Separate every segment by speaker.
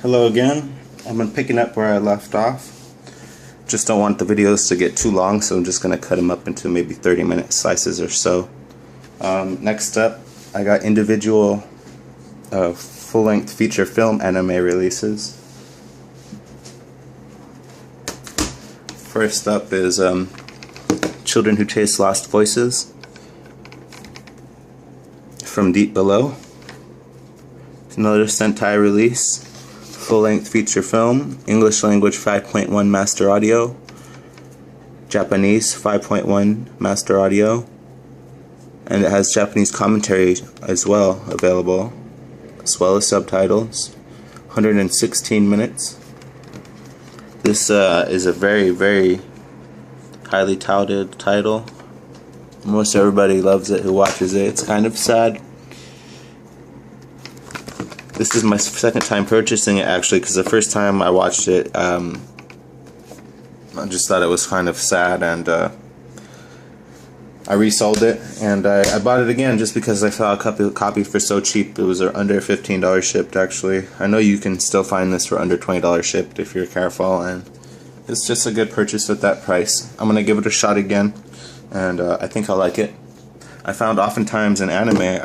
Speaker 1: Hello again. I've been picking up where I left off. Just don't want the videos to get too long, so I'm just going to cut them up into maybe 30-minute slices or so. Next up, I got individual full-length feature film anime releases. First up is Children Who Chase Lost Voices from Deep Below. It's another Sentai release. Full-length feature film, English language 5.1 master audio, Japanese 5.1 master audio, and it has Japanese commentary as well available, as well as subtitles. 116 minutes. This is a very, very highly touted title. Most everybody loves it who watches it. It's kind of sad. This is my second time purchasing it, actually, because the first time I watched it, I just thought it was kind of sad, and I resold it, and I bought it again just because I saw a copy for so cheap. It was under $15 shipped, actually. I know you can still find this for under $20 shipped if you're careful, and it's just a good purchase at that price. I'm going to give it a shot again, and I think I'll like it. I found oftentimes in anime,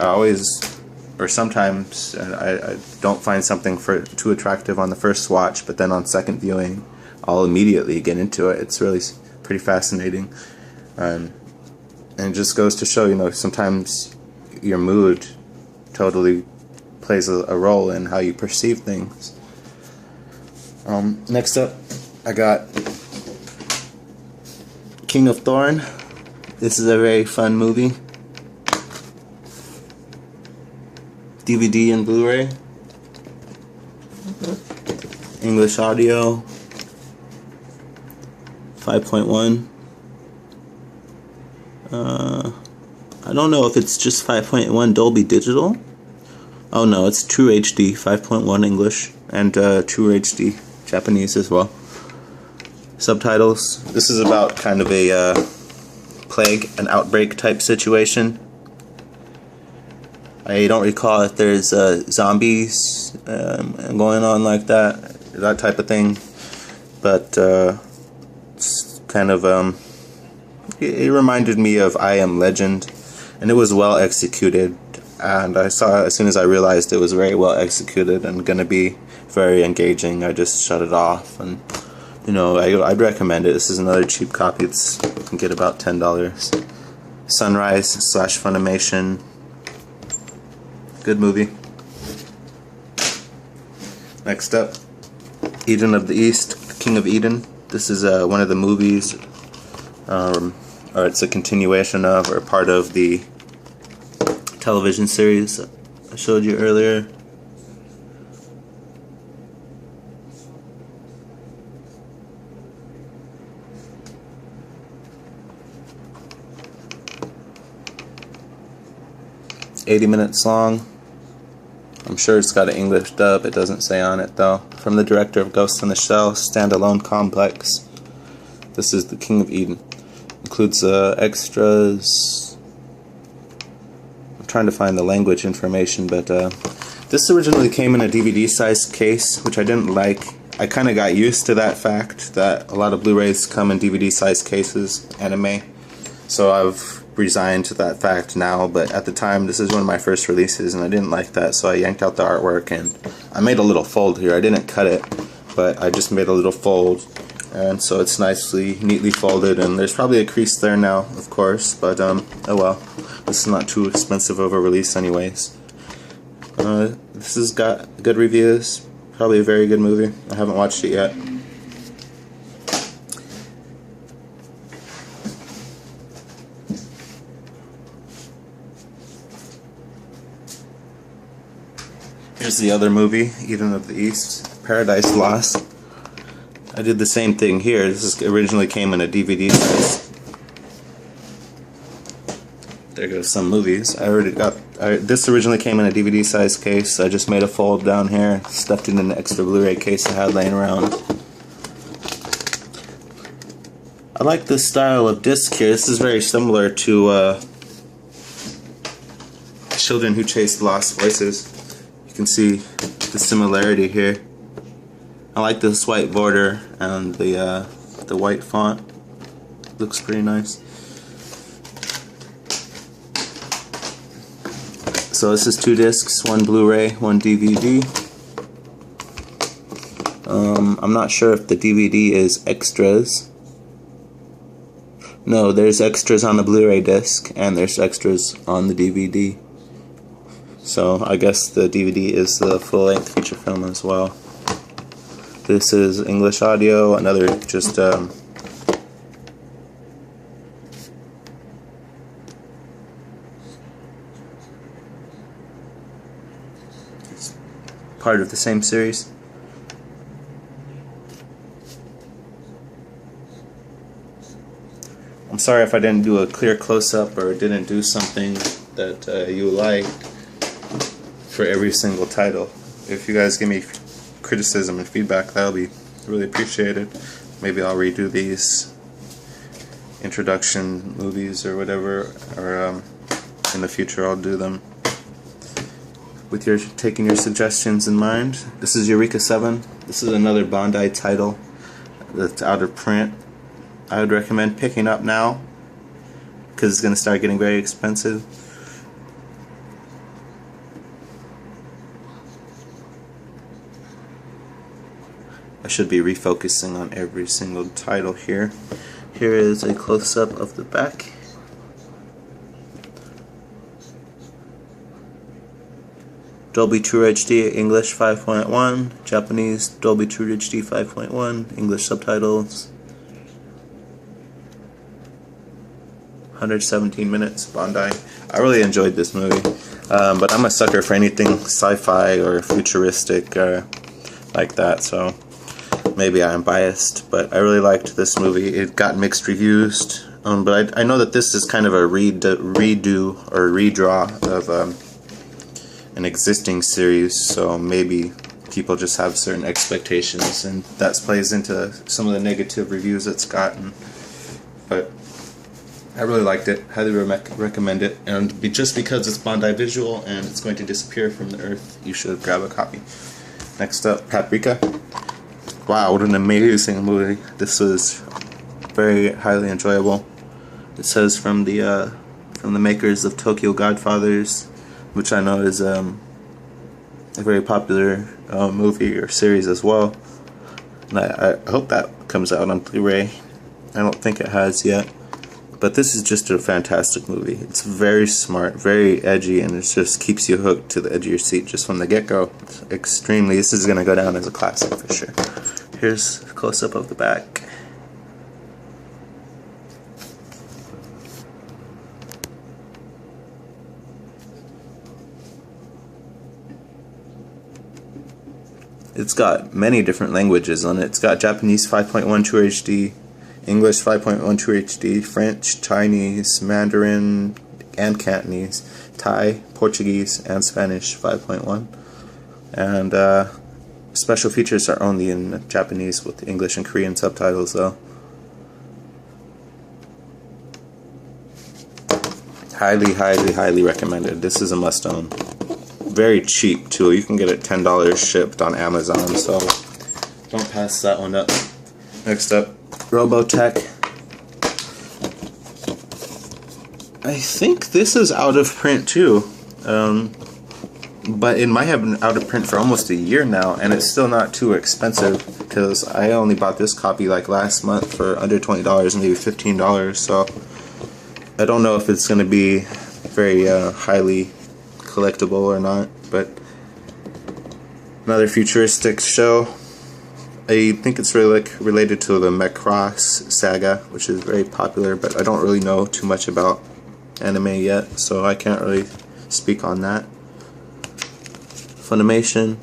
Speaker 1: sometimes I don't find something too attractive on the first watch, but then on second viewing I'll immediately get into it. It's really pretty fascinating, and it just goes to show, you know, sometimes your mood totally plays a role in how you perceive things. Next up, I got King of Thorn. This is a very fun movie. DVD and Blu-ray. English audio 5.1. I don't know if it's just 5.1 Dolby Digital. Oh no, it's True HD 5.1 English and True HD Japanese as well. Subtitles. This is about kind of a plague, an outbreak type situation. I don't recall if there's zombies going on like that type of thing, but it's kind of it reminded me of I Am Legend, and it was well executed. And I saw, as soon as I realized it was very well executed and going to be very engaging, I just shut it off. And you know, I'd recommend it. This is another cheap copy. You can get about $10. Sunrise/Funimation. Good movie. Next up, Eden of the East, King of Eden. This is one of the movies, or it's a continuation of, or part of the television series I showed you earlier. It's 80 minutes long. I'm sure it's got an English dub. It doesn't say on it though. From the director of Ghost in the Shell standalone complex. This is the King of Eden. Includes extras. I'm trying to find the language information, but this originally came in a DVD sized case, which I didn't like. I kind of got used to that fact that a lot of Blu-rays come in DVD sized cases, anime. So I've resigned to that fact now, but at the time this is one of my first releases and I didn't like that, so I yanked out the artwork and I made a little fold here. I didn't cut it, but I just made a little fold, and so it's neatly folded, and there's probably a crease there now, of course, but oh well. This is not too expensive of a release anyways. This has got good reviews, probably a very good movie. I haven't watched it yet. Here's the other movie, Eden of the East, Paradise Lost. I did the same thing here. This originally came in a DVD size. There goes some movies. This originally came in a DVD size case. I just made a fold down here, stuffed it in an extra Blu-ray case I had laying around. I like this style of disc here. This is very similar to Children Who Chase Lost Voices. You can see the similarity here. I like this white border and the white font. Looks pretty nice. So this is 2 discs, 1 Blu-ray, 1 DVD. I'm not sure if the DVD is extras. No, there's extras on the Blu-ray disc and there's extras on the DVD. So I guess the DVD is the full-length feature film as well. This is English audio, another just it's part of the same series. I'm sorry if I didn't do a clear close-up or didn't do something that you liked for every single title. If you guys give me criticism and feedback, that'll be really appreciated. Maybe I'll redo these introduction movies or whatever, or in the future I'll do them with taking your suggestions in mind. This is Eureka 7. This is another Bandai title that's out of print. I would recommend picking up now because it's going to start getting very expensive. I should be refocusing on every single title here. Here is a close-up of the back. Dolby True HD English 5.1, Japanese Dolby True HD 5.1, English subtitles. 117 minutes, Bandai. I really enjoyed this movie, but I'm a sucker for anything sci-fi or futuristic like that, so maybe I'm biased, but I really liked this movie. It got mixed reviews, but I know that this is kind of a redo or redraw of an existing series, so maybe people just have certain expectations, and that plays into some of the negative reviews it's gotten. But I really liked it, highly recommend it, and just because it's Bandai Visual and it's going to disappear from the earth, you should grab a copy. Next up, Paprika. Wow, what an amazing movie. This was very highly enjoyable. It says from the makers of Tokyo Godfathers, which I know is a very popular movie or series as well. And I hope that comes out on Blu-ray. I don't think it has yet. But this is just a fantastic movie. It's very smart, very edgy, and it just keeps you hooked to the edge of your seat just from the get-go. Extremely, this is going to go down as a classic for sure. Here's a close-up of the back. It's got many different languages on it. It's got Japanese 5.1 True HD, English 5.1 True HD, French, Chinese, Mandarin, and Cantonese, Thai, Portuguese, and Spanish 5.1. And special features are only in Japanese with English and Korean subtitles though. Highly, highly, highly recommended. This is a must-own. Very cheap too. You can get it $10 shipped on Amazon, so don't pass that one up. Next up, Robotech. I think this is out of print too, but it might have been out of print for almost a year now, and it's still not too expensive because I only bought this copy like last month for under $20, maybe $15. So I don't know if it's going to be very highly collectible or not, but another futuristic show. I think it's really related to the Macross saga, which is very popular, but I don't really know too much about anime yet, so I can't really speak on that. Funimation.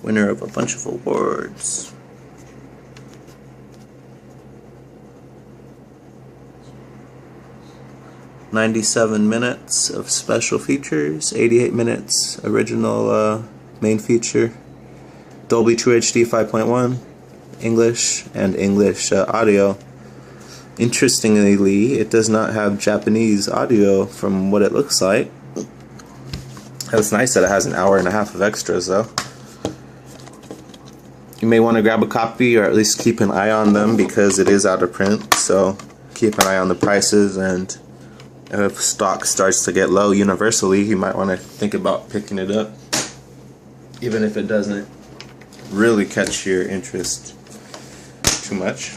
Speaker 1: Winner of a bunch of awards. $97 minutes of special features, 88 minutes original main feature, Dolby True HD 5.1, English and English audio. Interestingly, it does not have Japanese audio from what it looks like. It's nice that it has an hour and a half of extras though. You may want to grab a copy or at least keep an eye on them because it is out of print, so keep an eye on the prices, and if stock starts to get low universally, you might want to think about picking it up, even if it doesn't really catch your interest too much.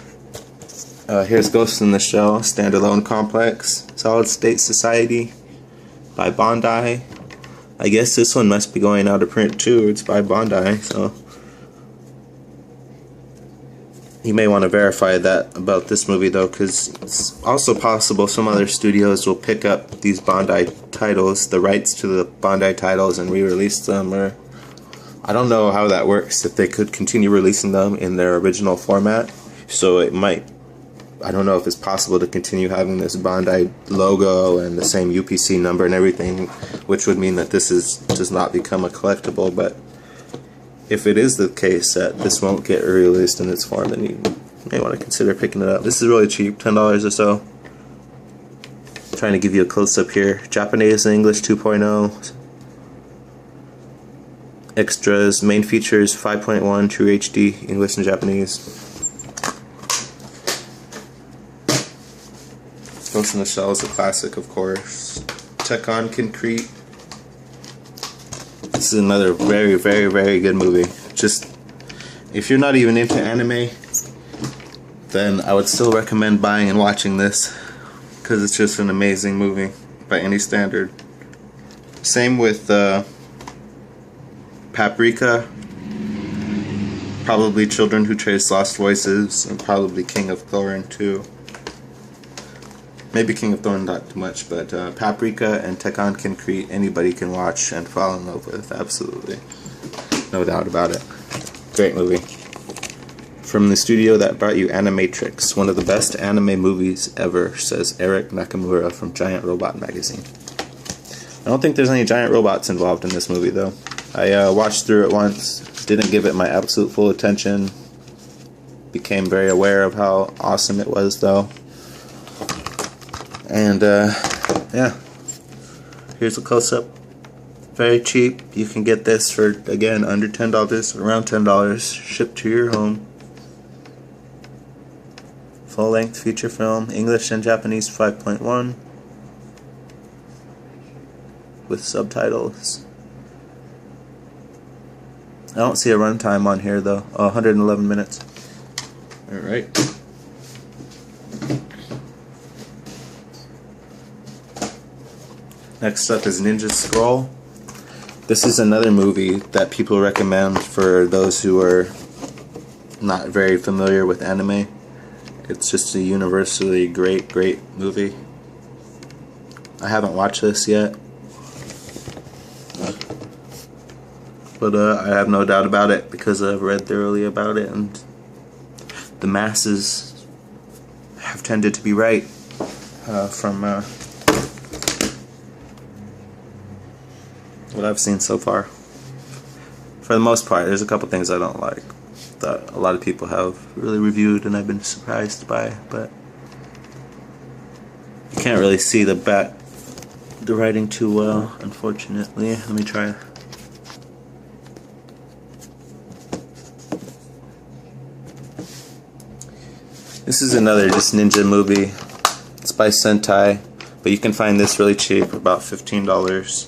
Speaker 1: Here's Ghost in the Shell, standalone complex, Solid State Society by Bandai. I guess this one must be going out of print too. It's by Bandai, so you may want to verify that about this movie though, because it's also possible some other studios will pick up these Bandai titles, the rights to the Bandai titles, and re-release them, or I don't know how that works, if they could continue releasing them in their original format. So it might, I don't know if it's possible to continue having this Bandai logo and the same UPC number and everything, which would mean that this does not become a collectible. But if it is the case that this won't get released in its form, then you may want to consider picking it up. This is really cheap, $10 or so. Trying to give you a close-up here. Japanese and English 2.0. Extras, main features 5.1, True HD, English and Japanese. Ghost in the Shell is a classic, of course. Tekkonkinkreet. This is another very, very, very good movie. Just, if you're not even into anime, then I would still recommend buying and watching this, because it's just an amazing movie by any standard. Same with Paprika, probably Children Who Chase Lost Voices, and probably King of Thorn too. Maybe King of Thorn not too much, but Paprika and Tekkonkinkreet anybody can watch and fall in love with, absolutely. No doubt about it. Great movie. From the studio that brought you Animatrix, one of the best anime movies ever, says Eric Nakamura from Giant Robot Magazine. I don't think there's any giant robots involved in this movie though. I watched through it once, didn't give it my absolute full attention, became very aware of how awesome it was though. And yeah, here's a close-up. Very cheap. You can get this for, again, under $10, around $10, shipped to your home. Full-length feature film, English and Japanese 5.1, with subtitles. I don't see a runtime on here though. 111 minutes. Alright. Next up is Ninja Scroll. This is another movie that people recommend for those who are not very familiar with anime. It's just a universally great movie. I haven't watched this yet, but I have no doubt about it because I've read thoroughly about it, and the masses have tended to be right from what I've seen so far. For the most part, there's a couple things I don't like that a lot of people have really reviewed and I've been surprised by, but you can't really see the writing too well, unfortunately. Let me try. This is another just ninja movie. It's by Sentai, but you can find this really cheap, about $15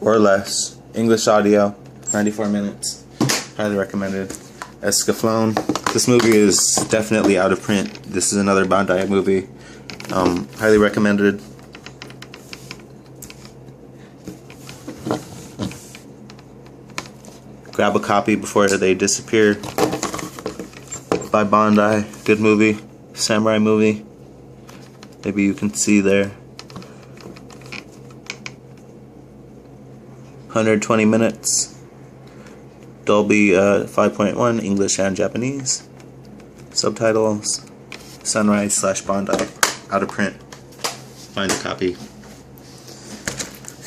Speaker 1: or less. English audio, 94 minutes. Highly recommended. Escaflowne. This movie is definitely out of print. This is another Bandai movie. Highly recommended. Grab a copy before they disappear. By Bandai. Good movie. Samurai movie. Maybe you can see there. 120 minutes. Dolby 5.1, English and Japanese. Subtitles. Sunrise/Bandai. Out of print. Find a copy.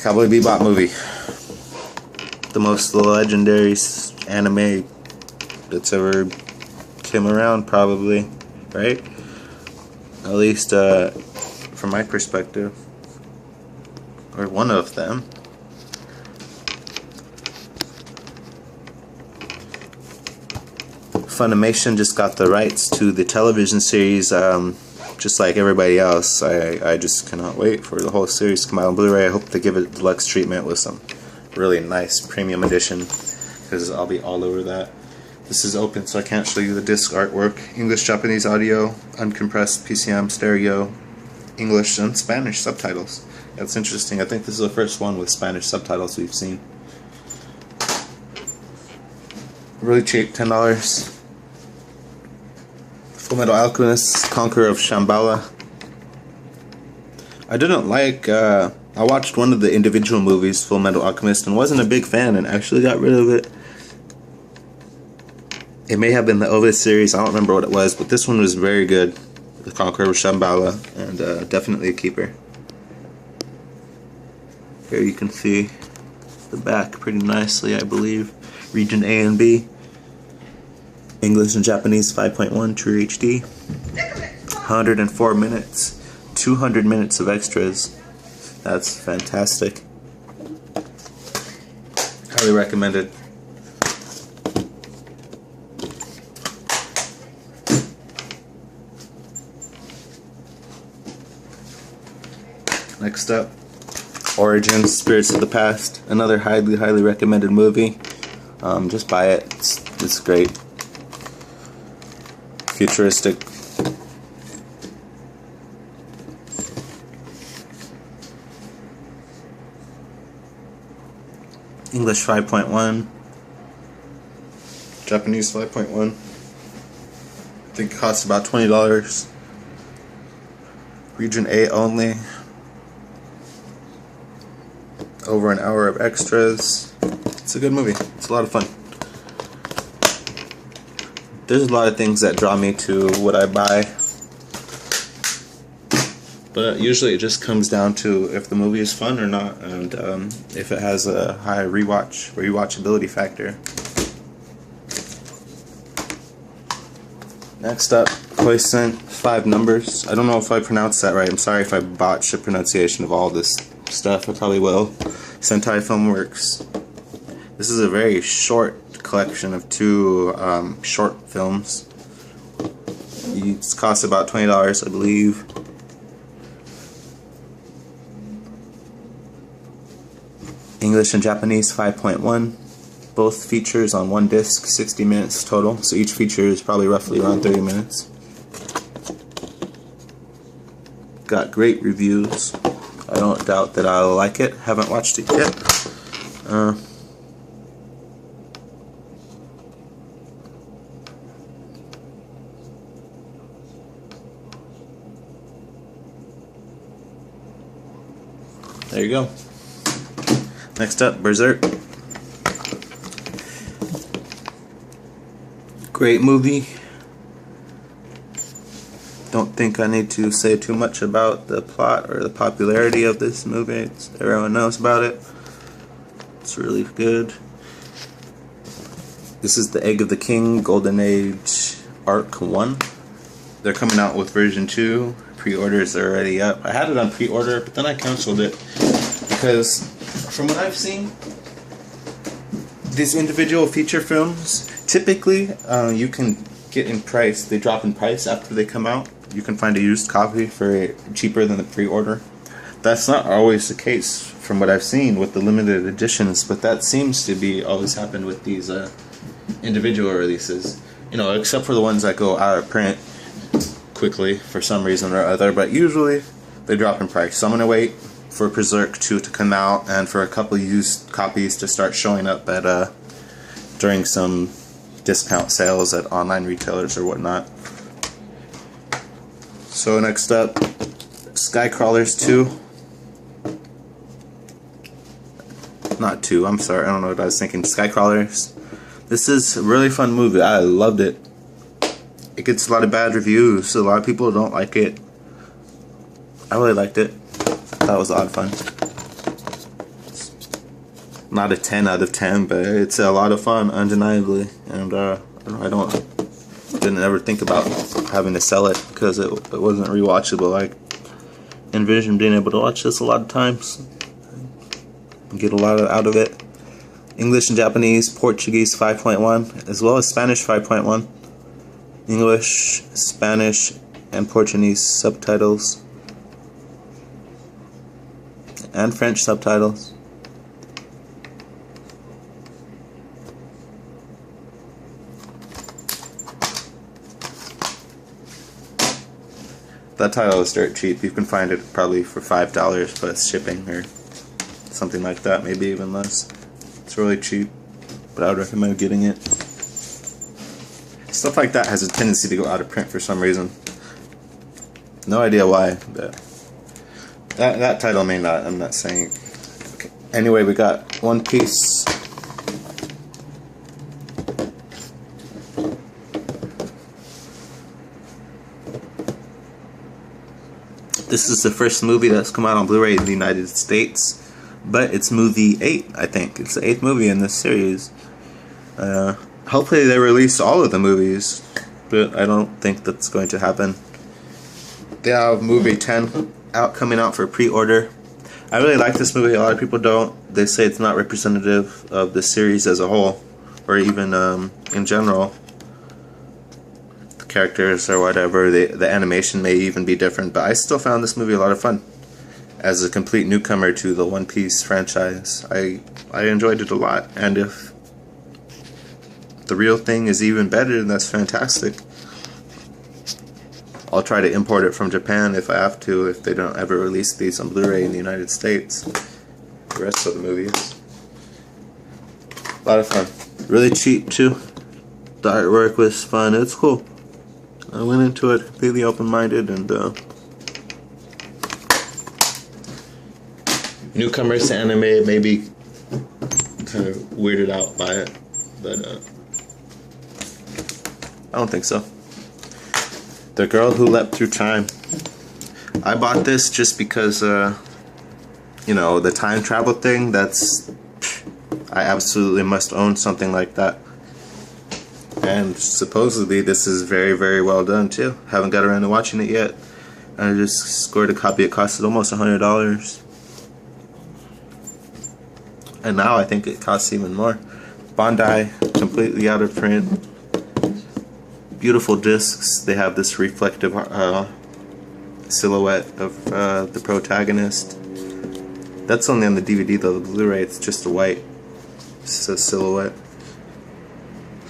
Speaker 1: Cowboy Bebop movie. The most legendary anime that's ever came around, probably, right? At least from my perspective, or one of them. Funimation just got the rights to the television series, just like everybody else. I just cannot wait for the whole series to come out on Blu-ray. I hope they give it deluxe treatment with some really nice premium edition, because I'll be all over that. This is open, so I can't show you the disc artwork. English, Japanese audio, uncompressed PCM, stereo, English and Spanish subtitles. That's interesting. I think this is the first one with Spanish subtitles we've seen. Really cheap, $10. Fullmetal Alchemist, Conqueror of Shamballa. I didn't like, I watched one of the individual movies, Fullmetal Alchemist, and wasn't a big fan and actually got rid of it. It may have been the Ovis series, I don't remember what it was, but this one was very good. The Conqueror of Shamballa, and definitely a keeper. Here you can see the back pretty nicely, I believe. Region A and B. English and Japanese 5.1 True HD. 104 minutes. 200 minutes of extras. That's fantastic. Highly recommended. Next up, Origins, Spirits of the Past. Another highly recommended movie. Just buy it. It's great. Futuristic. English 5.1. Japanese 5.1. I think it costs about $20. Region A only. Over an hour of extras. It's a good movie. It's a lot of fun. There's a lot of things that draw me to what I buy, but usually it just comes down to if the movie is fun or not, and if it has a high rewatchability factor. Next up, Coicent, 5 numbers. I don't know if I pronounced that right. I'm sorry if I botched the pronunciation of all this stuff. I probably will. Sentai Filmworks. This is a very short collection of 2 short films. It costs about $20, I believe. English and Japanese 5.1. Both features on one disc, 60 minutes total. So each feature is probably roughly around 30 minutes. Got great reviews. I don't doubt that I'll like it. Haven't watched it yet. There you go. Next up, Berserk. Great movie. Don't think I need to say too much about the plot or the popularity of this movie. Everyone knows about it. It's really good. This is the Egg of the King Golden Age Arc 1. They're coming out with version 2. Pre-orders are already up. I had it on pre-order, but then I canceled it because from what I've seen, these individual feature films, typically you can get in price. They drop in price after they come out. You can find a used copy for cheaper than the pre-order. That's not always the case from what I've seen with the limited editions, but that seems to be always happened with these individual releases. You know, except for the ones that go out of print quickly for some reason or other, but usually they drop in price. So I'm gonna wait for Berserk 2 to come out and for a couple used copies to start showing up at during some discount sales at online retailers or whatnot. So next up, Skycrawlers 2. Not 2, I'm sorry, I don't know what I was thinking. Skycrawlers. This is a really fun movie. I loved it. It gets a lot of bad reviews, so a lot of people don't like it. I really liked it. That was a lot of fun. Not a 10 out of 10, but it's a lot of fun, undeniably. And I don't didn't ever think about having to sell it because it wasn't rewatchable. I envision being able to watch this a lot of times and get a lot out of it. English and Japanese, Portuguese 5.1, as well as Spanish 5.1. English, Spanish, and Portuguese subtitles. And French subtitles. That title is dirt cheap. You can find it probably for $5 plus shipping or something like that, maybe even less. It's really cheap, but I would recommend getting it. Stuff like that has a tendency to go out of print for some reason. No idea why, but that title may not, I'm not saying. Okay. Anyway, we got One Piece. This is the first movie that's come out on Blu-ray in the United States, but it's movie 8, I think. It's the 8th movie in this series. Hopefully they release all of the movies, but I don't think that's going to happen. They have movie 10 coming out for pre-order. I really like this movie. A lot of people don't. They say it's not representative of the series as a whole, or even in general. The characters or whatever, the animation may even be different, but I still found this movie a lot of fun. As a complete newcomer to the One Piece franchise, I enjoyed it a lot, and if the real thing is even better, that's fantastic. I'll try to import it from Japan if I have to, if they don't ever release these on Blu-ray in the United States. The rest of the movies. A lot of fun. Really cheap too. The artwork was fun. It's cool. I went into it completely open-minded, and newcomers to anime may be kind of weirded out by it, but I don't think so. The Girl Who Leapt Through Time. I bought this just because, you know, the time travel thing, that's... I absolutely must own something like that. And supposedly this is very, very well done too. Haven't got around to watching it yet. I just scored a copy. It costed almost $100. And now I think it costs even more. Bandai, completely out of print. Beautiful discs. They have this reflective silhouette of the protagonist. That's only on the DVD though. The Blu-ray, it's just a white. It's a silhouette.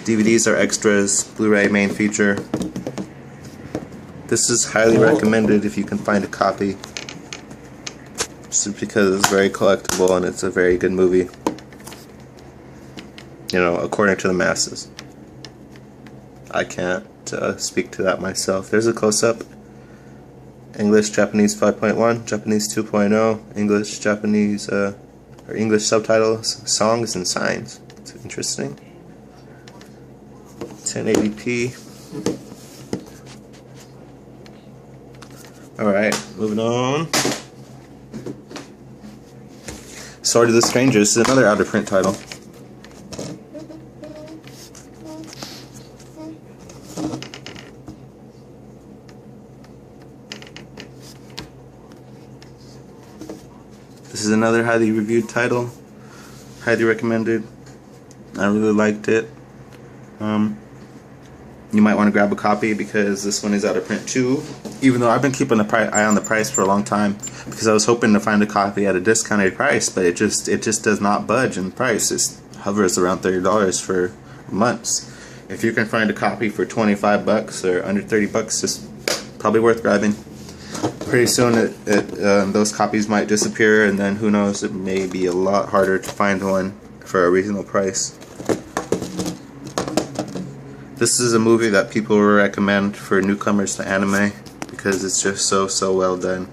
Speaker 1: DVDs are extras. Blu-ray main feature. This is highly recommended if you can find a copy. Just because it's very collectible and it's a very good movie. You know, according to the masses. I can't speak to that myself. There's a close-up. English, Japanese 5.1, Japanese 2.0, English, Japanese, or English subtitles, songs and signs. It's interesting. 1080p. Alright, moving on. Sword of the Strangers is another out-of-print title. This is another highly reviewed title. Highly recommended. I really liked it. You might want to grab a copy because this one is out of print too. Even though I've been keeping an eye on the price for a long time because I was hoping to find a copy at a discounted price, but it just does not budge in price. It hovers around $30 for months. If you can find a copy for 25 bucks or under 30 bucks, it's probably worth grabbing. Pretty soon those copies might disappear, and then who knows, it may be a lot harder to find one for a reasonable price. This is a movie that people will recommend for newcomers to anime because it's just so well done.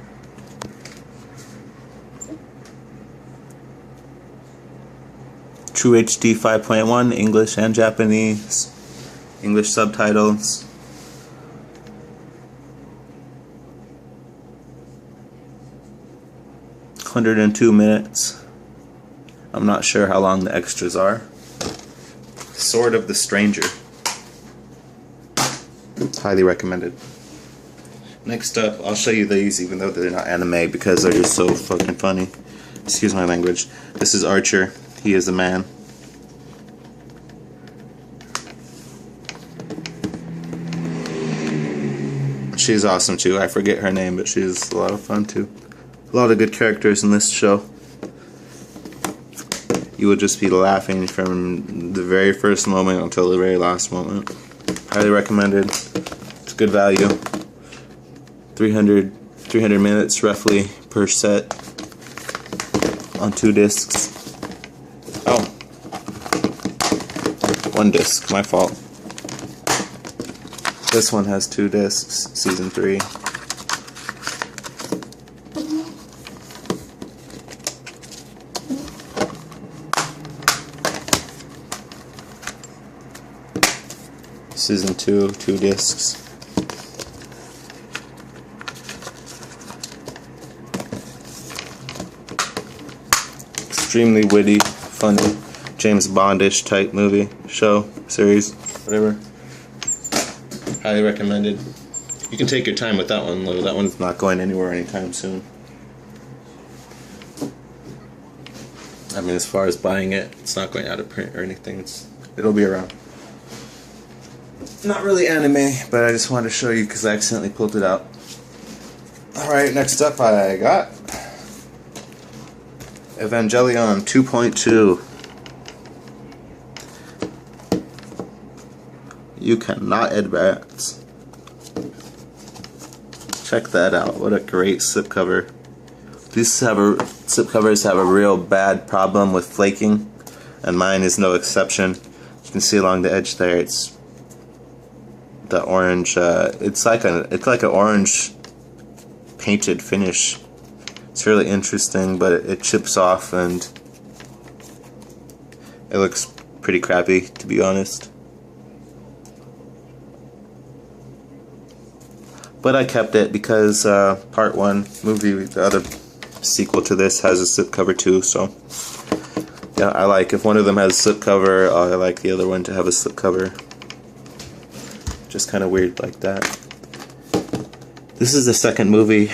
Speaker 1: True HD 5.1, English and Japanese. English subtitles. $102 I'm not sure how long the extras are. Sword of the Stranger. Highly recommended. Next up, I'll show you these even though they're not anime because they're just so fucking funny. Excuse my language. This is Archer. He is a man. She's awesome too. I forget her name, but she's a lot of fun too. A lot of good characters in this show. You will just be laughing from the very first moment until the very last moment. Highly recommended. It's good value. 300 minutes roughly per set on 2 discs. Oh, 1 disc, my fault. This one has 2 discs, season 3. Season 2, 2 discs. Extremely witty, funny, James Bondish type movie, show, series, whatever. Highly recommended. You can take your time with that one, though. That one's not going anywhere anytime soon. I mean, as far as buying it, it's not going out of print or anything. It'll be around. Not really anime, but I just wanted to show you because I accidentally pulled it out. Alright, next up I got Evangelion 2.2. You cannot advance. Check that out. What a great slipcover. These slipcovers have a real bad problem with flaking, and mine is no exception. You can see along the edge there, it's the orange. It's like an orange painted finish. It's really interesting, but it chips off and it looks pretty crappy, to be honest. But I kept it because part 1 movie, the other sequel to this, has a slipcover too. So yeah, I like if one of them has a slipcover, I like the other one to have a slipcover. Just kind of weird like that. This is the second movie.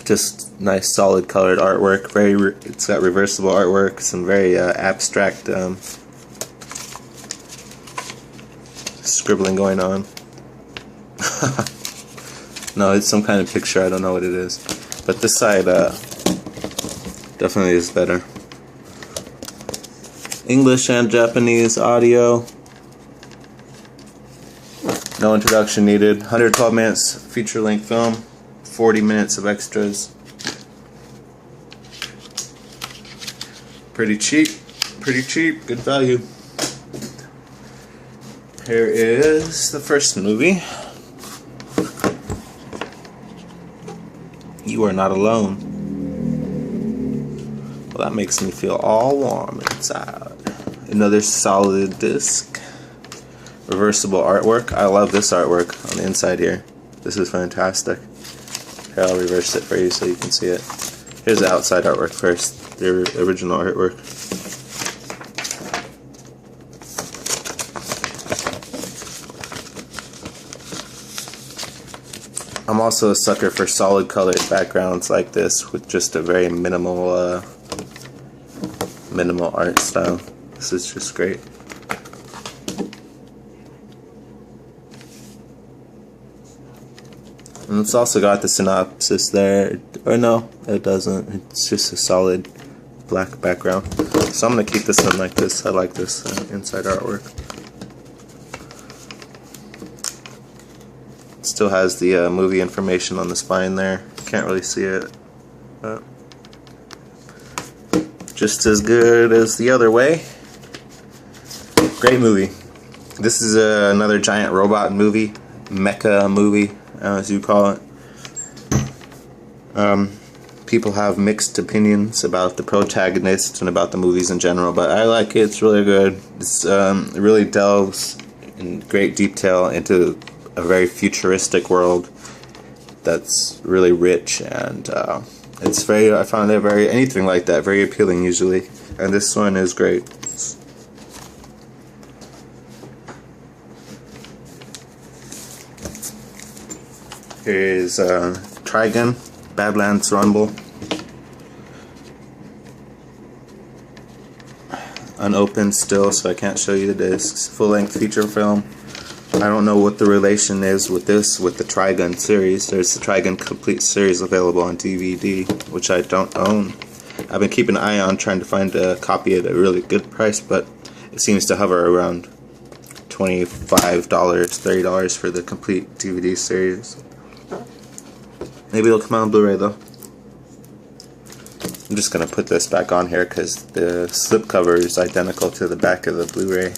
Speaker 1: Just nice, solid colored artwork. It's got reversible artwork. Some very abstract scribbling going on. No, it's some kind of picture. I don't know what it is. But this side definitely is better. English and Japanese audio. No introduction needed. 112 minutes feature-length film. 40 minutes of extras. Pretty cheap. Pretty cheap. Good value. Here is the first movie. You Are Not Alone. Well, that makes me feel all warm inside. Another solid disc. Reversible artwork. I love this artwork on the inside here. This is fantastic. Here, I'll reverse it for you so you can see it. Here's the outside artwork first. The original artwork. I'm also a sucker for solid colored backgrounds like this with just a very minimal art style. This is just great. And it's also got the synopsis there. Or no, it doesn't. It's just a solid black background. So I'm going to keep this one like this. I like this inside artwork. It still has the movie information on the spine there. Can't really see it. But just as good as the other way. Great movie. This is another giant robot movie. Mecha movie, as you call it. People have mixed opinions about the protagonist and about the movies in general, but I like it. It's really good. It really delves in great detail into a very futuristic world that's really rich, and it's very, I found it very, anything like that, very appealing usually, and this one is great. Here is Trigun, Badlands Rumble. Unopened still, so I can't show you the discs. Full-length feature film. I don't know what the relation is with this, with the Trigun series. There's the Trigun Complete series available on DVD, which I don't own. I've been keeping an eye on trying to find a copy at a really good price, but it seems to hover around $25, $30 for the complete DVD series. Maybe it'll come out on Blu-ray though. I'm just going to put this back on here because the slipcover is identical to the back of the Blu-ray.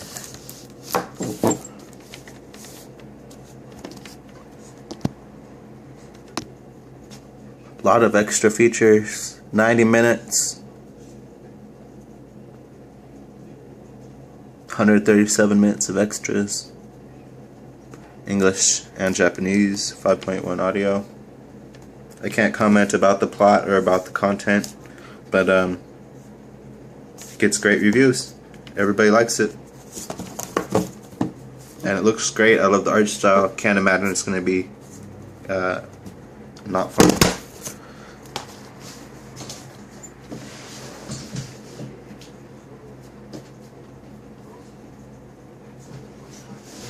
Speaker 1: A lot of extra features. 90 minutes. 137 minutes of extras. English and Japanese. 5.1 audio. I can't comment about the plot or about the content, but it gets great reviews. Everybody likes it. And it looks great. I love the art style. Can't imagine it's going to be not fun.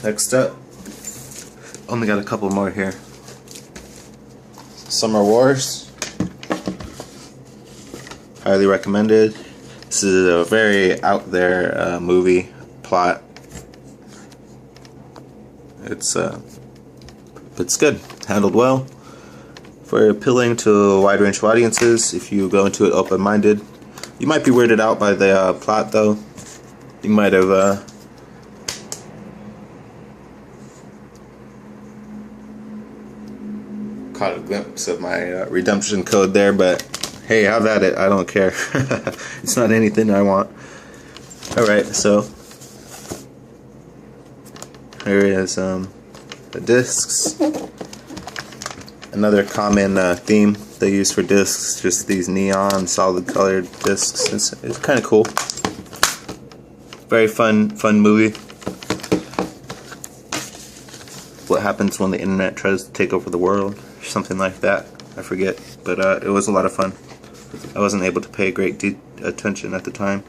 Speaker 1: Next up, only got a couple more here. Summer Wars. Highly recommended. This is a very out there movie plot. It's good, handled well, very appealing to a wide range of audiences. If you go into it open-minded, you might be weirded out by the plot though. You might have caught a glimpse of my redemption code there, but hey, have at it, I don't care. It's not anything I want. Alright, so here is the discs. Another common theme they use for discs, just these neon solid colored discs. It's kind of cool. Very fun movie. What happens when the internet tries to take over the world, or something like that. I forget, but it was a lot of fun. I wasn't able to pay great attention at the time.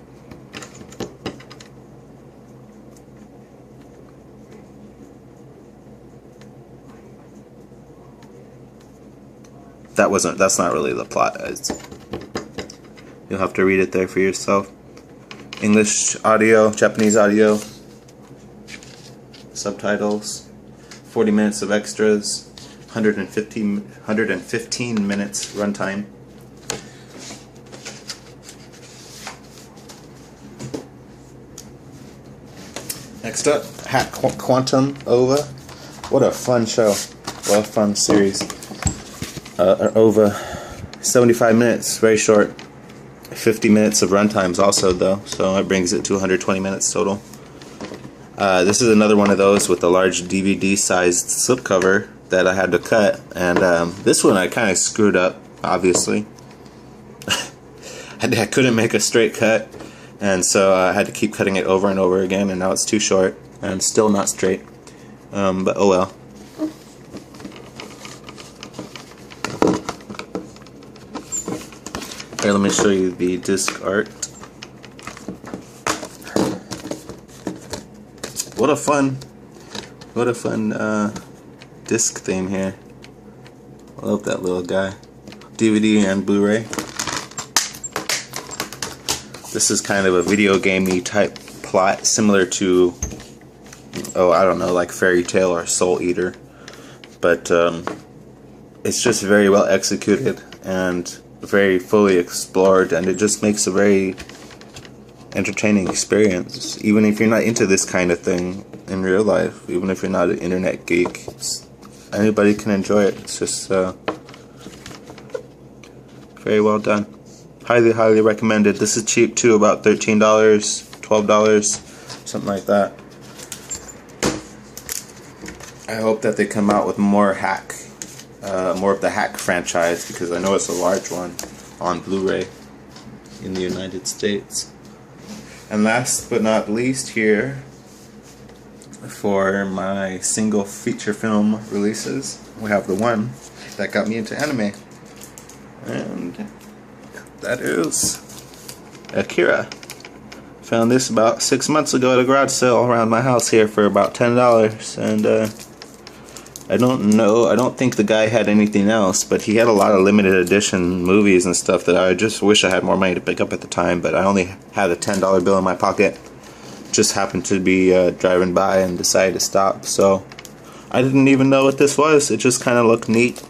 Speaker 1: That's not really the plot. You'll have to read it there for yourself. English audio, Japanese audio, subtitles, 40 minutes of extras, 115 minutes runtime. Next up, Hack Quantum OVA. What a fun show. What a fun series. OVA, 75 minutes, very short. 50 minutes of runtimes also though, so it brings it to 120 minutes total. This is another one of those with a large DVD sized slipcover that I had to cut, and this one I kind of screwed up, obviously. I couldn't make a straight cut, and so I had to keep cutting it over and over again, and now it's too short and still not straight, but oh well. Here, let me show you the disc art. What a fun disc theme here. I love that little guy. DVD and Blu-ray. This is kind of a video gamey type plot, similar to, oh, I don't know, like Fairy Tail or Soul Eater. But it's just very well executed and very fully explored, and it just makes a very entertaining experience. Even if you're not into this kind of thing in real life, even if you're not an internet geek, anybody can enjoy it. It's just very well done. Highly recommended. This is cheap too, about $13, $12, something like that. I hope that they come out with more more of the Hack franchise, because I know it's a large one on Blu-ray in the United States. And last but not least here, for my single feature film releases. We have the one that got me into anime, and that is Akira. Found this about 6 months ago at a garage sale around my house here for about $10, and I don't think the guy had anything else, but he had a lot of limited edition movies and stuff that I just wish I had more money to pick up at the time, but I only had a $10 bill in my pocket. Just happened to be driving by and decided to stop, so I didn't even know what this was. It just kind of looked neat.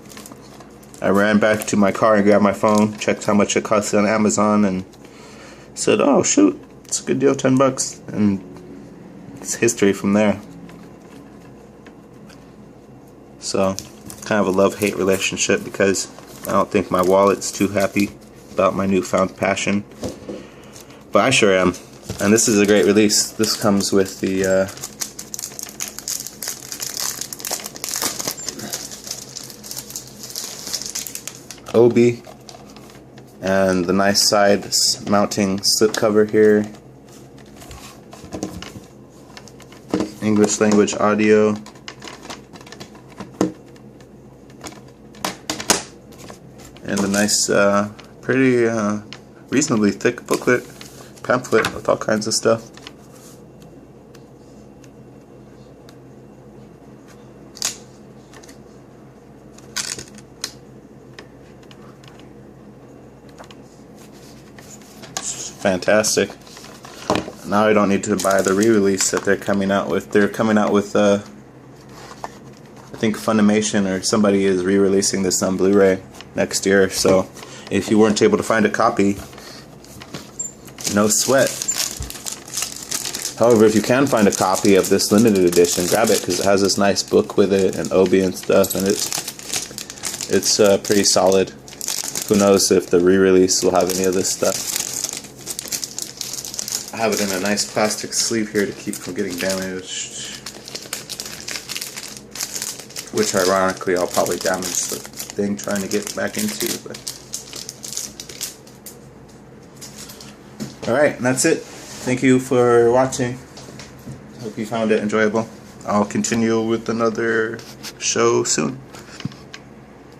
Speaker 1: I ran back to my car and grabbed my phone, checked how much it cost on Amazon, and said, oh shoot, it's a good deal, $10, and it's history from there. So, kind of a love-hate relationship, because I don't think my wallet's too happy about my newfound passion. But I sure am. And this is a great release. This comes with the Obi and the nice side mounting slipcover here. English language audio. And a nice, pretty reasonably thick pamphlet with all kinds of stuff. It's fantastic. Now I don't need to buy the re-release that they're coming out with. They're coming out with, I think Funimation or somebody is re-releasing this on Blu-ray next year, so if you weren't able to find a copy, no sweat. However, if you can find a copy of this limited edition, grab it, because it has this nice book with it and Obi and stuff, and it's pretty solid. Who knows if the re-release will have any of this stuff. I have it in a nice plastic sleeve here to keep from getting damaged, which ironically I'll probably damage the thing trying to get back into. But alright, and that's it. Thank you for watching. Hope you found it enjoyable. I'll continue with another show soon.